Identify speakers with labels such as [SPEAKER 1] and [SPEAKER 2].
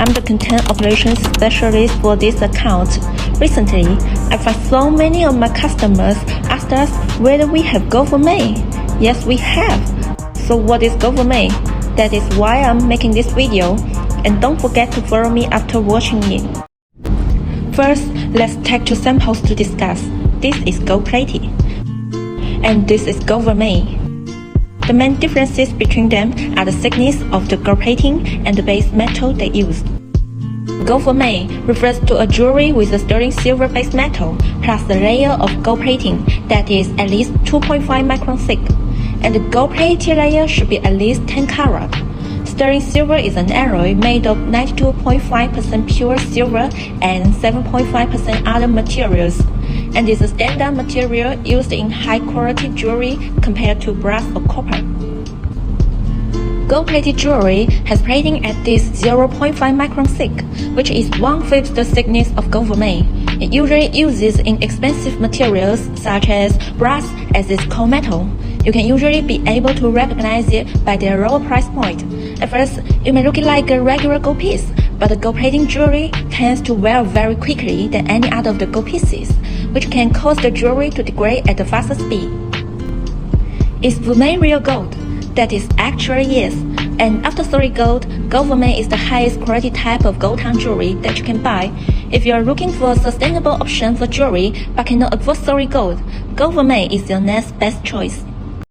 [SPEAKER 1] I'm the content operations specialist for this account. Recently, I find so many of my customers asked us whether we have Gold Vermeil. Yes, we have. So what is Gold Vermeil? That is why I'm making this video. And don't forget to follow me after watching it. First, let's take two samples to discuss. This is gold plated, and this is Gold Vermeil. The main differences between them are the thickness of the gold plating and the base metal they use. Gold Vermeil refers to a jewelry with a sterling silver base metal plus a layer of gold plating that is at least 2.5 micron thick, and the gold plated layer should be at least 10 karat. Sterling silver is an alloy made of 92.5% pure silver and 7.5% other materials, and is a standard material used in high-quality jewelry compared to brass or copper. Gold-plated jewelry has plating at this 0.5 micron thick, which is 1/5 the thickness of Gold Vermeil. It usually uses inexpensive materials such as brass as its core metal. You can usually be able to recognize it by their lower price point. At first, it may look like a regular gold piece, but the gold plating jewelry tends to wear very quickly than any other of the gold pieces, which can cause the jewelry to degrade at a faster speed. Is Vermeil real gold? That is actually yes. And after solid gold, Gold Vermeil is the highest quality type of gold tone jewelry that you can buy. If you are looking for a sustainable option for jewelry but cannot afford solid gold, Gold Vermeil is your next best choice.